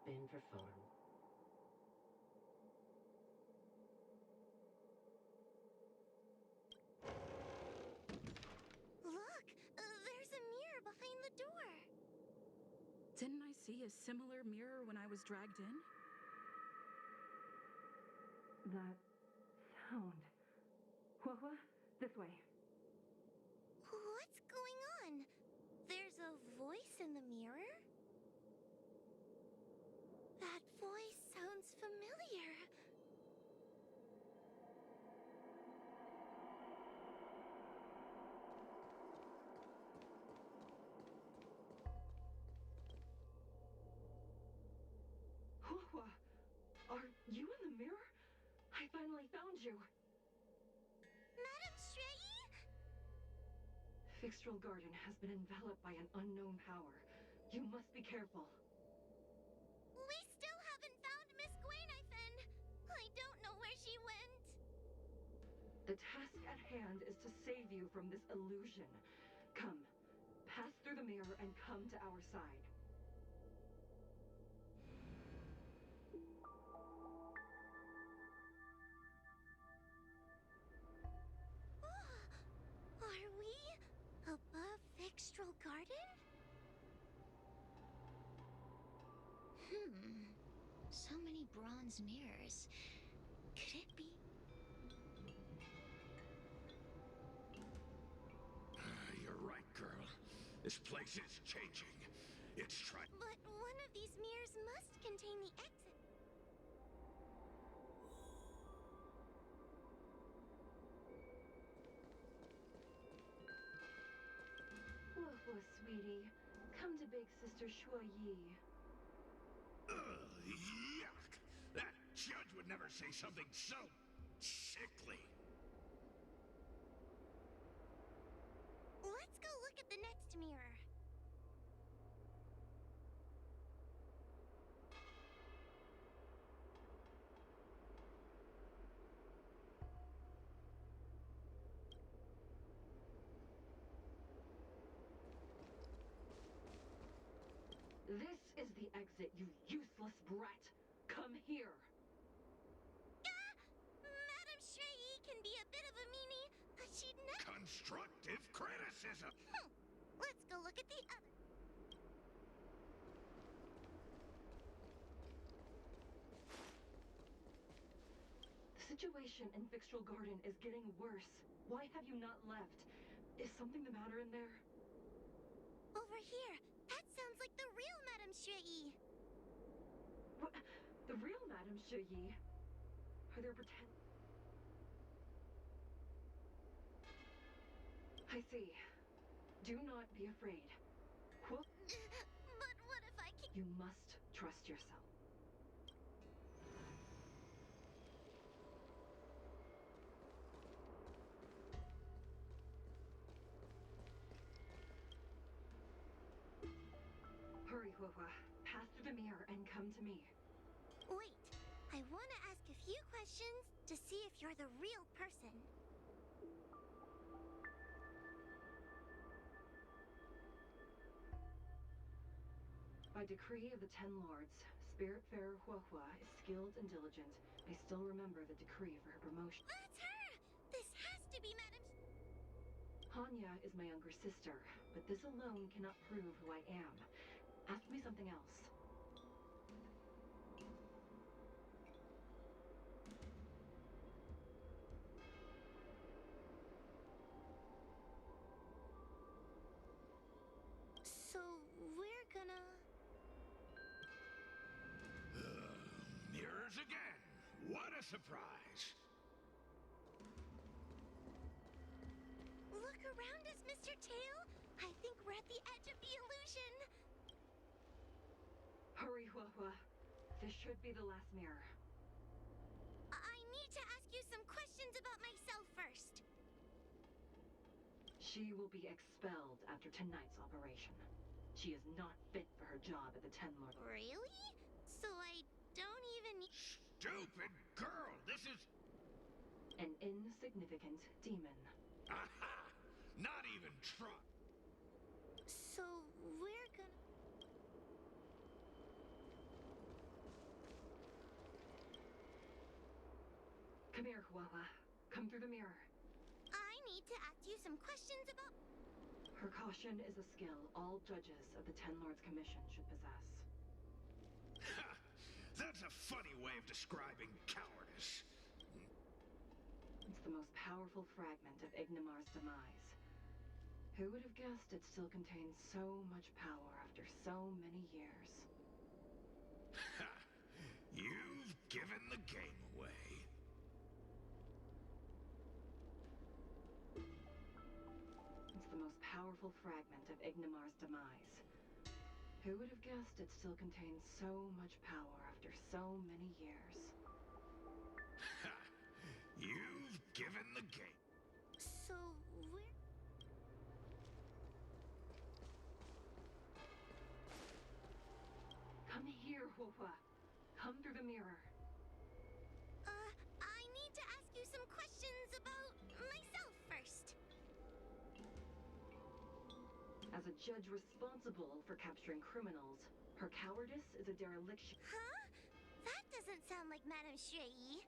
in for fun. Look! There's a mirror behind the door! Didn't I see a similar mirror when I was dragged in? That sound. What? This way. What's going on? There's a voice in the mirror? That voice sounds familiar. Hua, are you in the mirror? I finally found you. Madam Shrei? Fixtral Garden has been enveloped by an unknown power. You must be careful. We still haven't found Miss Gwainithen. I don't know where she went. The task at hand is to save you from this illusion. Come, pass through the mirror and come to our side. Are we above Fixtral Garden? So many bronze mirrors. Could it be? You're right, girl. This place is changing. It's trying. But one of these mirrors must contain the exit. Whoa, sweetie. Come to Big Sister Shuo Yi. Ugh, yuck! That judge would never say something so sickly. Let's go look at the next mirror. This is the exit, you useless brat. Come here. Madam Shrei can be a bit of a meanie, but she'd never... Constructive criticism! Let's go look at the other... The situation in Fixtral Garden is getting worse. Why have you not left? Is something the matter in there? Over here. That sounds like the real Madam Shrei. What? The real Madame Shuo Yi? Are there pretend... I see. Do not be afraid. But what if I can... You must trust yourself. Hurry, Hua. Pass through the mirror and come to me. Wait. I want to ask a few questions to see if you're the real person. By decree of the Ten Lords, Spiritfarer Hua is skilled and diligent. I still remember the decree for her promotion. That's her! This has to be Madam... Hanya is my younger sister, but this alone cannot prove who I am. Ask me something else. So, we're gonna... Mirrors again! What a surprise! Look around us, Mr. Tail! I think we're at the edge of the illusion! Hurry, Hua. This should be the last mirror. I need to ask you some questions about myself first. She will be expelled after tonight's operation. She is not fit for her job at the Ten Lords. Really? So I don't even need... Stupid girl! This is... An insignificant demon. Aha! Not even try. So we're gonna... Come here, Huahua. Come through the mirror. I need to ask you some questions about... Her caution is a skill all judges of the Ten Lords Commission should possess. Ha! That's a funny way of describing cowardice. It's the most powerful fragment of Ignimar's demise. Who would have guessed it still contains so much power after so many years? Ha! You've given the game away. It's the most powerful fragment of Ignimar's demise. Who would have guessed it still contains so much power after so many years? Ha! You've given the game. So, where... Come here, Huahua. Come through the mirror. I need to ask you some questions about myself first. As a judge responsible for capturing criminals, her cowardice is a dereliction. Huh? That doesn't sound like Madame Shui.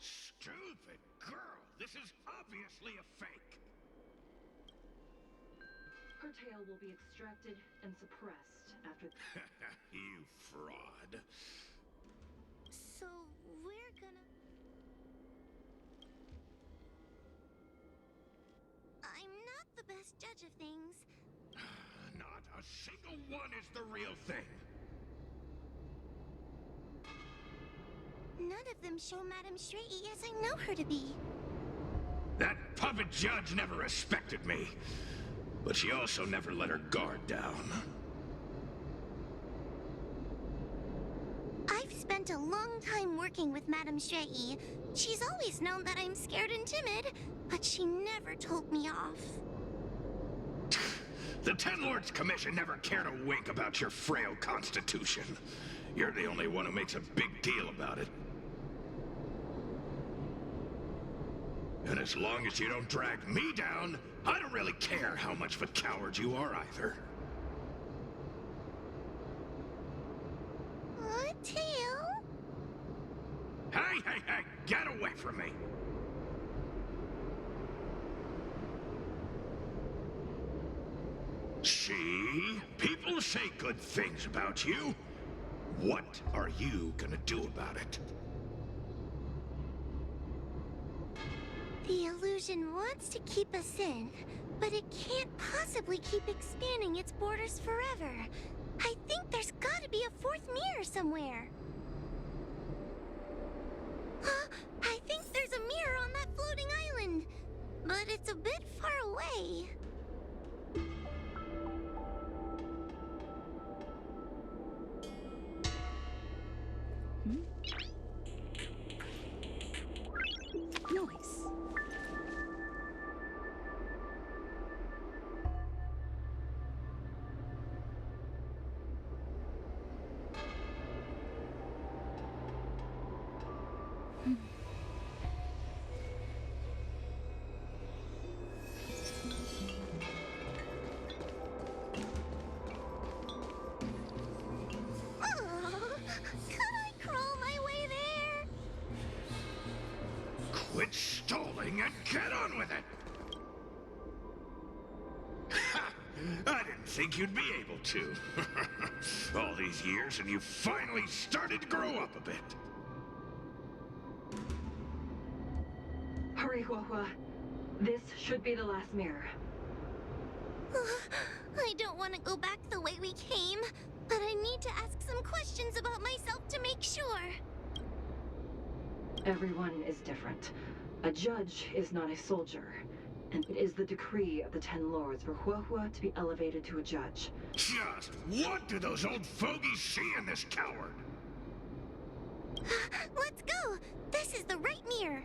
Stupid girl! This is obviously a fake! Her tail will be extracted and suppressed after... You fraud. So, we're gonna... I'm not the best judge of things. Not a single one is the real thing. None of them show Madame Shui as I know her to be. That puppet judge never respected me. But she also never let her guard down. I've spent a long time working with Madame Shui. She's always known that I'm scared and timid, but she never told me off. The Ten Lords Commission never cared a wink about your frail constitution. You're the only one who makes a big deal about it. And as long as you don't drag me down, I don't really care how much of a coward you are either. Tail? Hey, hey, hey! Get away from me! See? People say good things about you. What are you gonna do about it? The illusion wants to keep us in, but it can't possibly keep expanding its borders forever. I think there's gotta be a fourth mirror somewhere. I think there's a mirror on that floating island, but it's a bit far away. Nice. Quit stalling and get on with it! Ha! I didn't think you'd be able to. All these years and you finally started to grow up a bit. Hurry, Huahua. This should be the last mirror. I don't want to go back the way we came, but I need to ask some questions about myself to make sure. Everyone is different. A judge is not a soldier, and it is the decree of the Ten Lords for Huahua to be elevated to a judge. Just what do those old fogies see in this coward? Let's go! This is the right mirror.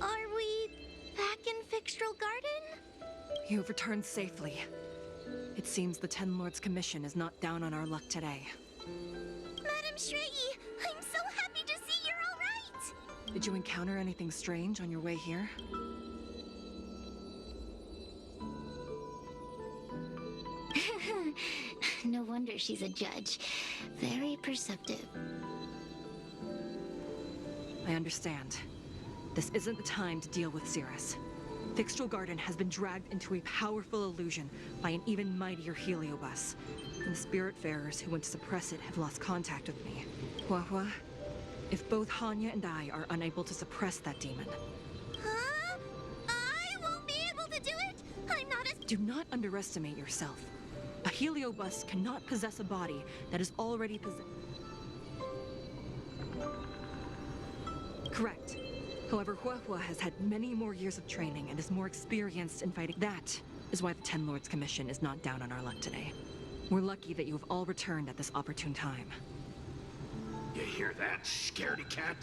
Are we back in Fixtral Garden? You've returned safely. It seems the Ten Lords Commission is not down on our luck today. Madame Shui, I'm Did you encounter anything strange on your way here? No wonder she's a judge. Very perceptive. I understand. This isn't the time to deal with Cirrus. Fixtral Garden has been dragged into a powerful illusion by an even mightier heliobus. And the Spiritfarers who went to suppress it have lost contact with me. Huahua, if both Hanya and I are unable to suppress that demon... Huh? I won't be able to do it! I'm not as... Do not underestimate yourself. A heliobus cannot possess a body that is already Correct. However, Huahua has had many more years of training and is more experienced in fighting. That is why the Ten Lords Commission is not down on our luck today. We're lucky that you have all returned at this opportune time. You hear that, scaredy cat?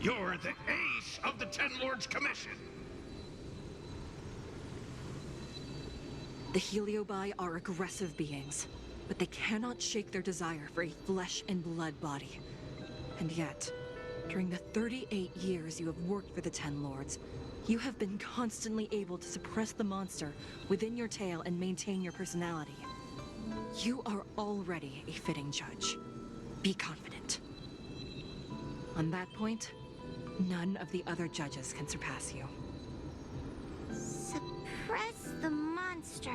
You're the ace of the Ten Lords Commission. The Heliobi are aggressive beings, but they cannot shake their desire for a flesh and blood body. And yet, during the 38 years you have worked for the Ten Lords, you have been constantly able to suppress the monster within your tail and maintain your personality. You are already a fitting judge. Be confident. On that point, none of the other judges can surpass you. Suppress the monster.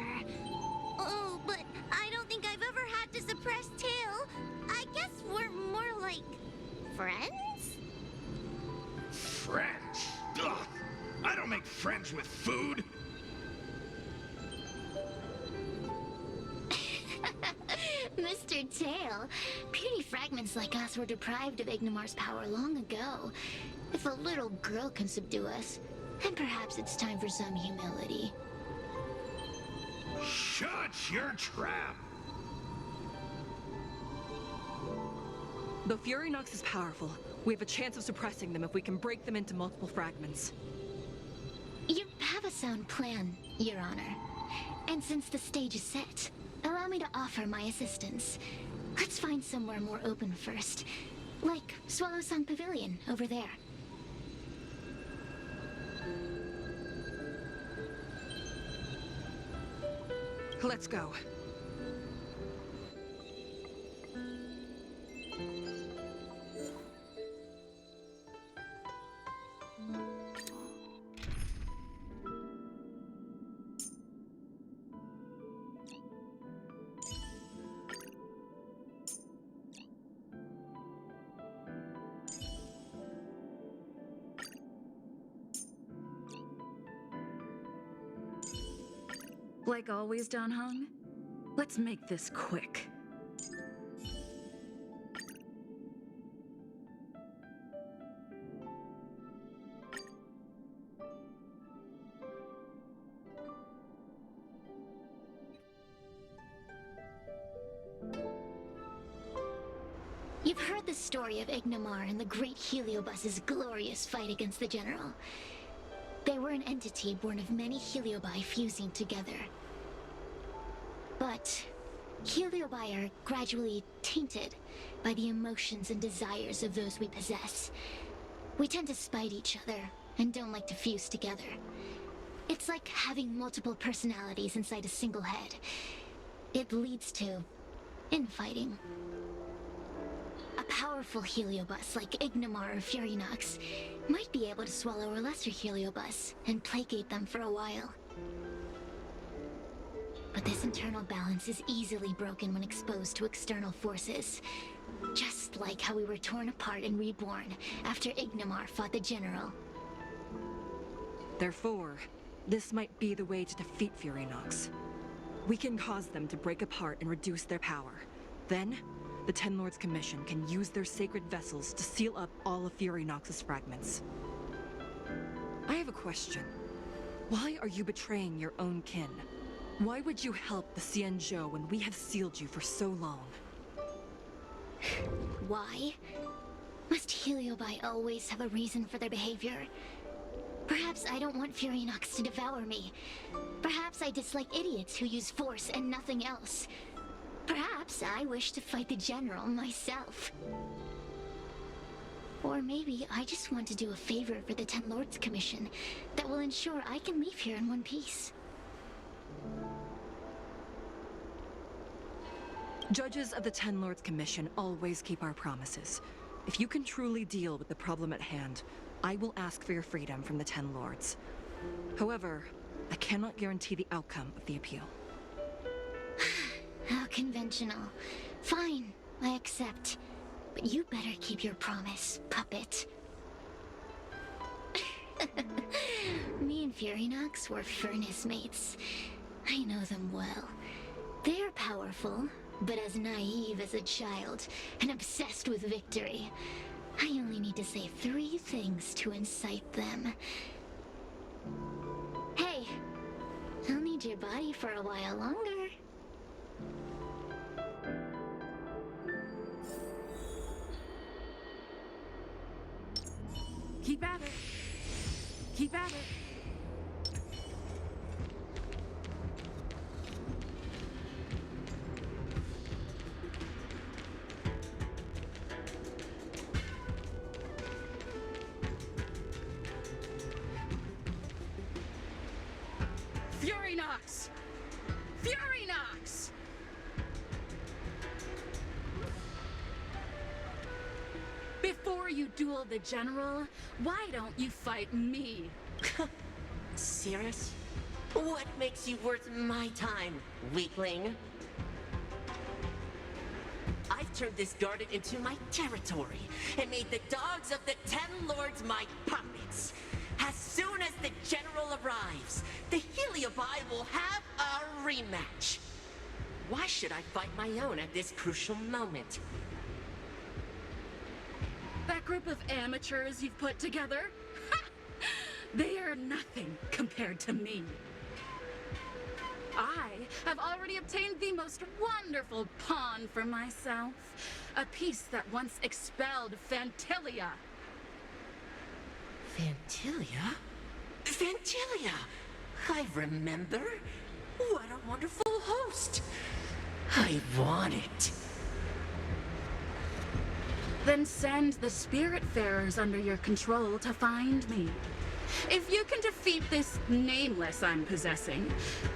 Oh, but I don't think I've ever had to suppress Tail. I guess we're more like... friends? Friends? Ugh! I don't make friends with food! Mr. Tail, puny fragments like us were deprived of Ignimar's power long ago. If a little girl can subdue us, then perhaps it's time for some humility. Shut your trap! Though Fury Nox is powerful, we have a chance of suppressing them if we can break them into multiple fragments. You have a sound plan, Your Honor. And since the stage is set, allow me to offer my assistance. Let's find somewhere more open first. Like Swallow Song Pavilion, over there. Let's go. Like always, Don Hung? Let's make this quick. You've heard the story of Ignimar and the great Heliobus's glorious fight against the General. They were an entity born of many Heliobi fusing together. But Heliobi are gradually tainted by the emotions and desires of those we possess. We tend to spite each other and don't like to fuse together. It's like having multiple personalities inside a single head. It leads to infighting. A powerful Heliobus like Ignimar or Fury Nox might be able to swallow a lesser Heliobus and placate them for a while. But this internal balance is easily broken when exposed to external forces. Just like how we were torn apart and reborn after Ignimar fought the General. Therefore, this might be the way to defeat Fury Nox. We can cause them to break apart and reduce their power. Then, the Ten Lords Commission can use their sacred vessels to seal up all of Fury Nox's fragments. I have a question. Why are you betraying your own kin? Why would you help the Xianzhou when we have sealed you for so long? Why? Must Heliobi always have a reason for their behavior? Perhaps I don't want Fury Nox to devour me. Perhaps I dislike idiots who use force and nothing else. Perhaps I wish to fight the General myself. Or maybe I just want to do a favor for the Ten Lords Commission that will ensure I can leave here in one piece. Judges of the Ten Lords Commission always keep our promises. If you can truly deal with the problem at hand, I will ask for your freedom from the Ten Lords. However, I cannot guarantee the outcome of the appeal. How conventional. Fine, I accept. But you better keep your promise, puppet. Me and Furynox were furnace mates. I know them well. They're powerful, but as naive as a child, and obsessed with victory. I only need to say 3 things to incite them. Hey, I'll need your body for a while longer. Keep at it. Keep at it. Furynox! Furynox! Before you duel the General, why don't you fight me? Serious? What makes you worth my time, weakling? I've turned this garden into my territory and made the dogs of the Ten Lords my puppets. As soon as the General arrives, the Heliobi will have a rematch. Why should I fight my own at this crucial moment? That group of amateurs you've put together? They are nothing compared to me. I have already obtained the most wonderful pawn for myself. A piece that once expelled Fantilia. Fantilia? Fantilia! I remember. What a wonderful host. I want it. Then send the Spiritfarers under your control to find me. If you can defeat this nameless I'm possessing,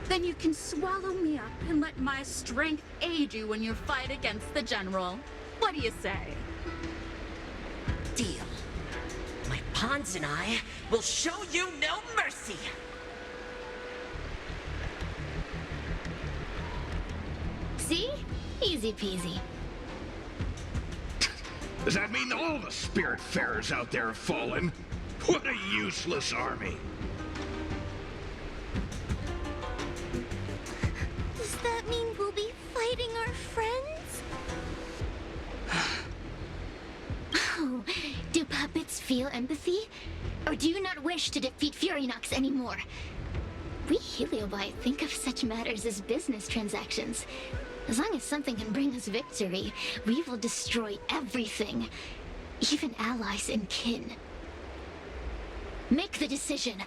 then you can swallow me up and let my strength aid you when you fight against the General. What do you say? Deal. My pawns and I will show you no mercy. See? Easy peasy. Does that mean all the Spiritfarers out there have fallen? What a useless army! Does that mean we'll be fighting our friends? Oh, do puppets feel empathy? Or do you not wish to defeat Furynox anymore? We Heliobi think of such matters as business transactions. As long as something can bring us victory, we will destroy everything. Even allies and kin. Make the decision.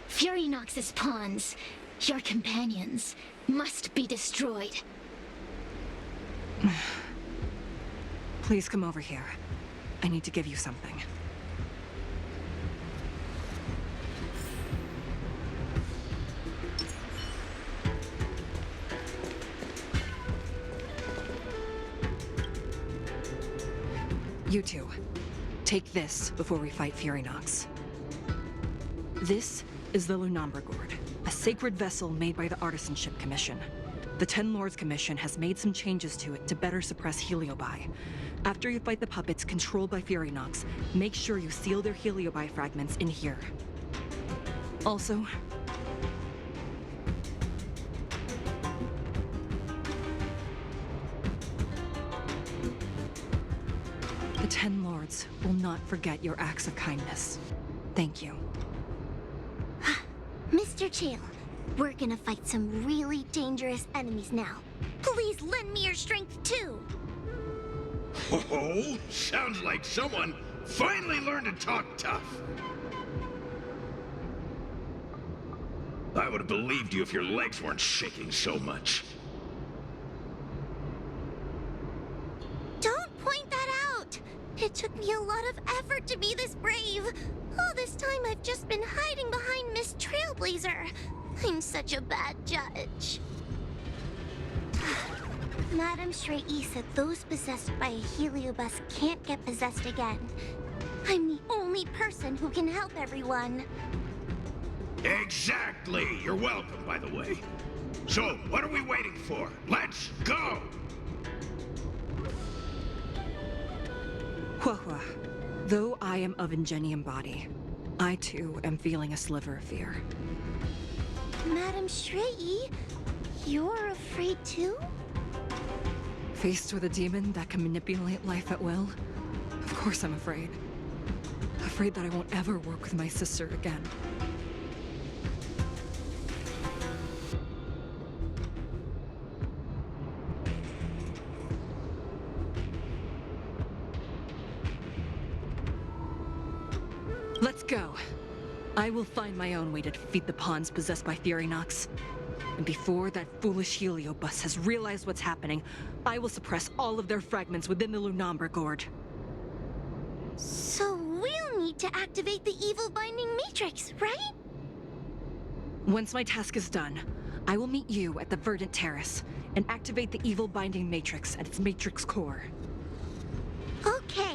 Furynox's pawns, your companions, must be destroyed. Please come over here. I need to give you something. You two, take this before we fight Furynox. This is the Lunombra Gourd, a sacred vessel made by the Artisanship Commission. The Ten Lords Commission has made some changes to it to better suppress Heliobi. After you fight the puppets controlled by Furynox, make sure you seal their Heliobi fragments in here. Also, the Ten Lords will not forget your acts of kindness. Thank you. Mr. Chael, we're gonna fight some really dangerous enemies now. Please lend me your strength too! Oh, sounds like someone finally learned to talk tough. I would have believed you if your legs weren't shaking so much. Don't point that out! It took me a lot of effort to be this brave. All this time I've just been hiding behind Miss Trailblazer. I'm such a bad judge. Madame Shrey said those possessed by a heliobus can't get possessed again. I'm the only person who can help everyone. Exactly! You're welcome, by the way. So, what are we waiting for? Let's go! Huahua, though I am of Ingenium body, I too am feeling a sliver of fear. Madame Shrey, you're afraid too? Faced with a demon that can manipulate life at will, of course I'm afraid. Afraid that I won't ever work with my sister again. Let's go. I will find my own way to defeat the pawns possessed by Fury Nox. And before that foolish heliobus has realized what's happening, I will suppress all of their fragments within the Lunombre Gourd. So we'll need to activate the evil binding matrix, right? Once my task is done, I will meet you at the Verdant Terrace and activate the evil binding matrix at its matrix core. Okay.